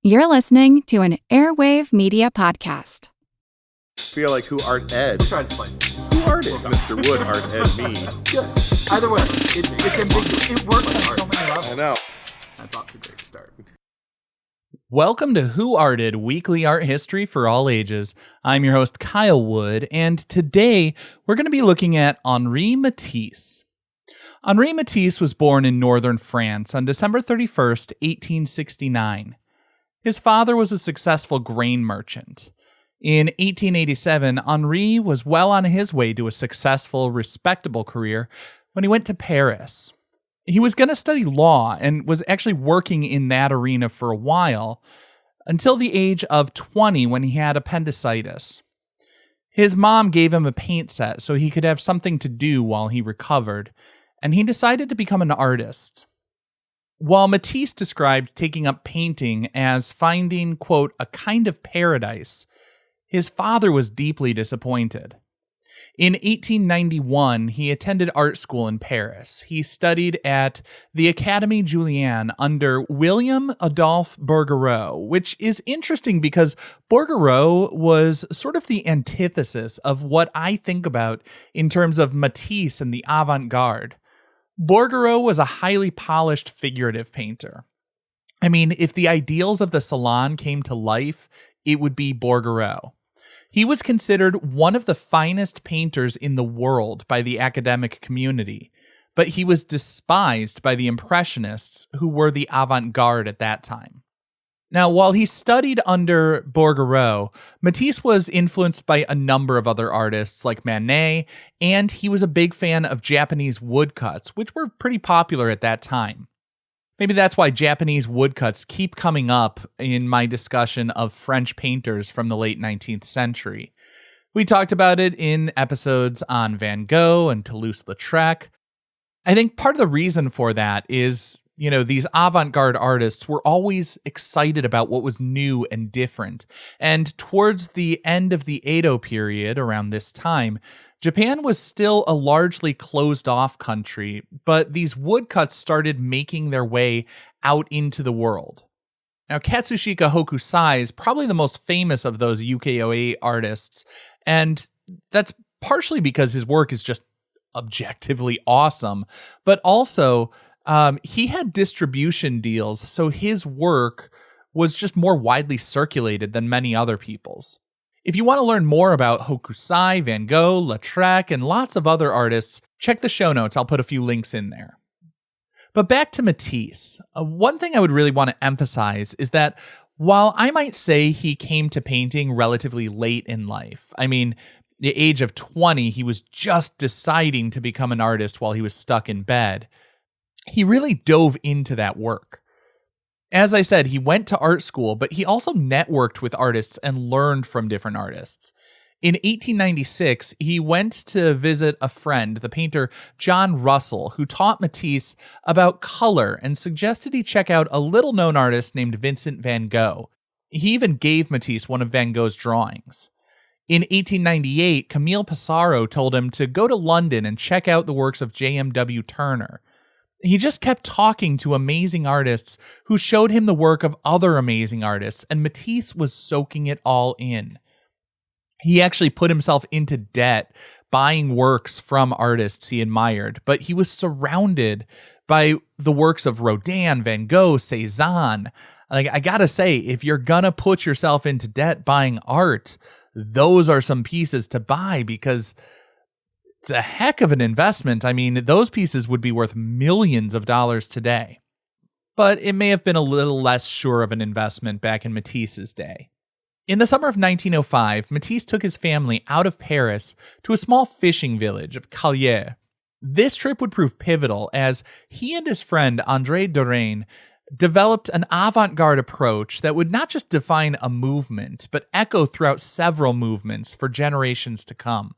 You're listening to an Airwave Media Podcast. Feel like who art Ed? We'll try to slice it. Who art is Mr. Wood art Ed me? Yeah. Either way, it's ambiguous. It works on so many levels. I know. That's off to a great start. Welcome to Who Arted, weekly art history for all ages. I'm your host, Kyle Wood, and today we're going to be looking at Henri Matisse. Henri Matisse was born in northern France on December 31st, 1869. His father was a successful grain merchant. In 1887, Henri was well on his way to a successful, respectable career when he went to Paris. He was going to study law and was actually working in that arena for a while, until the age of 20 when he had appendicitis. His mom gave him a paint set so he could have something to do while he recovered, and he decided to become an artist. While Matisse described taking up painting as finding, quote, a kind of paradise, his father was deeply disappointed. In 1891, he attended art school in Paris. He studied at the Académie Julian under William Adolphe Bouguereau, which is interesting because Bouguereau was sort of the antithesis of what I think about in terms of Matisse and the avant-garde. Bouguereau was a highly polished figurative painter. I mean, if the ideals of the salon came to life, it would be Bouguereau. He was considered one of the finest painters in the world by the academic community, but he was despised by the Impressionists, who were the avant-garde at that time. Now, while he studied under Bouguereau, Matisse was influenced by a number of other artists like Manet, and he was a big fan of Japanese woodcuts, which were pretty popular at that time. Maybe that's why Japanese woodcuts keep coming up in my discussion of French painters from the late 19th century. We talked about it in episodes on Van Gogh and Toulouse-Lautrec. I think part of the reason for that is, these avant-garde artists were always excited about what was new and different. And towards the end of the Edo period, around this time, Japan was still a largely closed-off country, but these woodcuts started making their way out into the world. Now, Katsushika Hokusai is probably the most famous of those ukiyo-e artists, and that's partially because his work is just objectively awesome, but also he had distribution deals, so his work was just more widely circulated than many other people's. If you want to learn more about Hokusai, Van Gogh, Lautrec, and lots of other artists, check the show notes. I'll put a few links in there. But back to Matisse. One thing I would really want to emphasize is that while I might say he came to painting relatively late in life, I mean, the age of 20, he was just deciding to become an artist while he was stuck in bed, he really dove into that work. As I said, he went to art school, but he also networked with artists and learned from different artists. In 1896, he went to visit a friend, the painter John Russell, who taught Matisse about color and suggested he check out a little-known artist named Vincent van Gogh. He even gave Matisse one of Van Gogh's drawings. In 1898, Camille Pissarro told him to go to London and check out the works of J.M.W. Turner. He just kept talking to amazing artists who showed him the work of other amazing artists, and Matisse was soaking it all in. He actually put himself into debt buying works from artists he admired, but he was surrounded by the works of Rodin, Van Gogh, Cézanne. I gotta say, if you're gonna put yourself into debt buying art, those are some pieces to buy because it's a heck of an investment. I mean, those pieces would be worth millions of dollars today. But it may have been a little less sure of an investment back in Matisse's day. In the summer of 1905, Matisse took his family out of Paris to a small fishing village of Callière. This trip would prove pivotal as he and his friend André Derain developed an avant-garde approach that would not just define a movement, but echo throughout several movements for generations to come.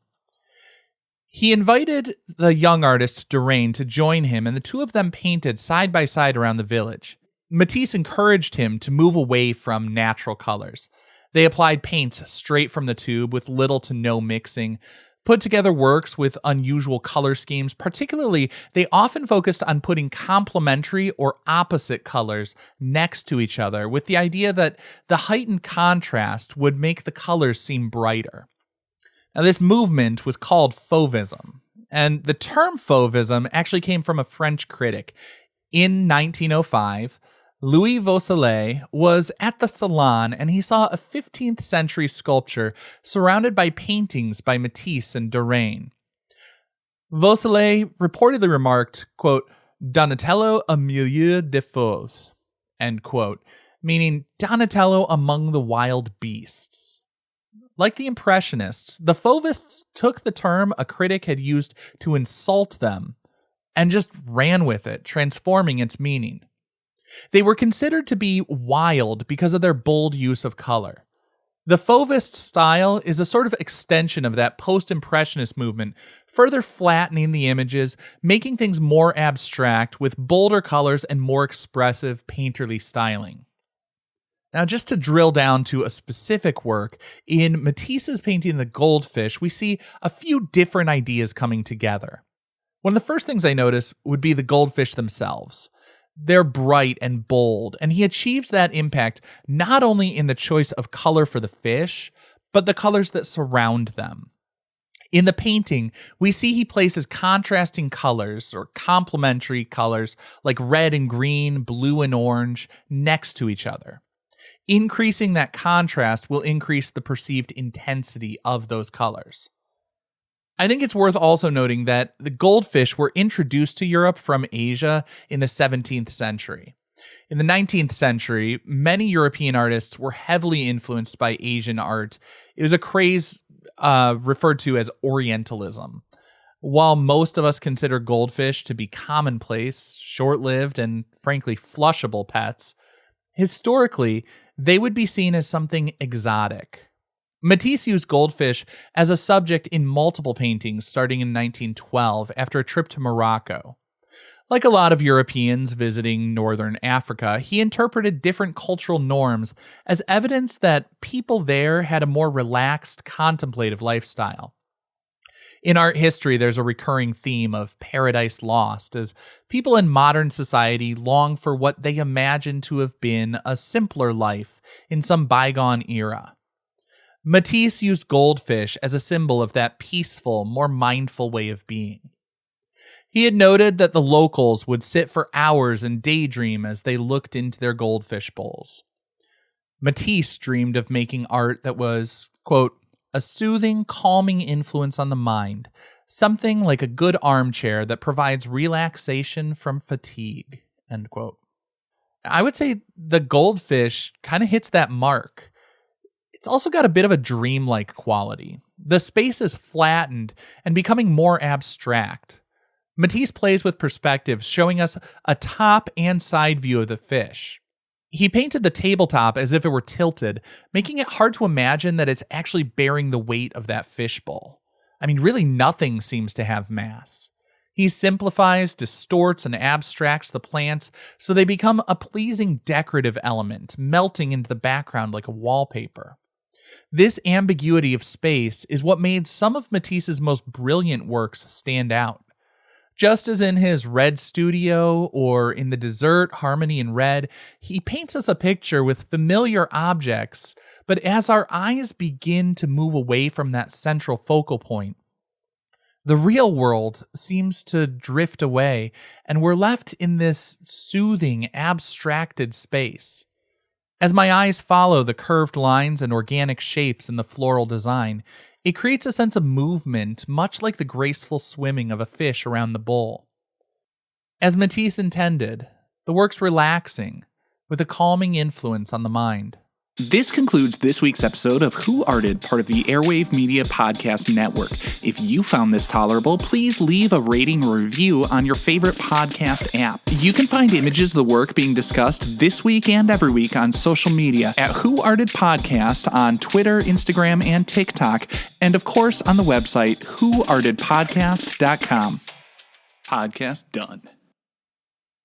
He invited the young artist Derain to join him, and the two of them painted side by side around the village. Matisse encouraged him to move away from natural colors. They applied paints straight from the tube with little to no mixing, put together works with unusual color schemes. Particularly, they often focused on putting complementary or opposite colors next to each other, with the idea that the heightened contrast would make the colors seem brighter. Now, this movement was called Fauvism, and the term Fauvism actually came from a French critic. In 1905, Louis Vaucelet was at the Salon and he saw a 15th century sculpture surrounded by paintings by Matisse and Derain. Vaucelet reportedly remarked, quote, Donatello au milieu des fauves, end quote, meaning Donatello among the wild beasts. Like the Impressionists, the Fauvists took the term a critic had used to insult them and just ran with it, transforming its meaning. They were considered to be wild because of their bold use of color. The Fauvist style is a sort of extension of that post-impressionist movement, further flattening the images, making things more abstract with bolder colors and more expressive painterly styling. Now, just to drill down to a specific work, in Matisse's painting The Goldfish, we see a few different ideas coming together. One of the first things I notice would be the goldfish themselves. They're bright and bold, and he achieves that impact not only in the choice of color for the fish, but the colors that surround them. In the painting, we see he places contrasting colors or complementary colors like red and green, blue and orange next to each other. Increasing that contrast will increase the perceived intensity of those colors. I think it's worth also noting that the goldfish were introduced to Europe from Asia in the 17th century. In the 19th century, many European artists were heavily influenced by Asian art. It was a craze referred to as Orientalism. While most of us consider goldfish to be commonplace, short-lived, and frankly flushable pets, historically, they would be seen as something exotic. Matisse used goldfish as a subject in multiple paintings starting in 1912 after a trip to Morocco. Like a lot of Europeans visiting northern Africa, he interpreted different cultural norms as evidence that people there had a more relaxed, contemplative lifestyle. In art history, there's a recurring theme of paradise lost, as people in modern society long for what they imagine to have been a simpler life in some bygone era. Matisse used goldfish as a symbol of that peaceful, more mindful way of being. He had noted that the locals would sit for hours and daydream as they looked into their goldfish bowls. Matisse dreamed of making art that was, quote, a soothing, calming influence on the mind, something like a good armchair that provides relaxation from fatigue, end quote. I would say the goldfish kind of hits that mark. It's also got a bit of a dreamlike quality. The space is flattened and becoming more abstract. Matisse plays with perspectives, showing us a top and side view of the fish. He painted the tabletop as if it were tilted, making it hard to imagine that it's actually bearing the weight of that fishbowl. I mean, really nothing seems to have mass. He simplifies, distorts, and abstracts the plants so they become a pleasing decorative element, melting into the background like a wallpaper. This ambiguity of space is what made some of Matisse's most brilliant works stand out. Just as in his Red Studio or in the Dessert, Harmony in Red, he paints us a picture with familiar objects, but as our eyes begin to move away from that central focal point, the real world seems to drift away, and we're left in this soothing, abstracted space. As my eyes follow the curved lines and organic shapes in the floral design, it creates a sense of movement, much like the graceful swimming of a fish around the bowl. As Matisse intended, the work's relaxing, with a calming influence on the mind. This concludes this week's episode of Who Arted, part of the Airwave Media Podcast Network. If you found this tolerable, please leave a rating or review on your favorite podcast app. You can find images of the work being discussed this week and every week on social media at Who Arted Podcast on Twitter, Instagram, and TikTok, and of course on the website whoartedpodcast.com. Podcast done.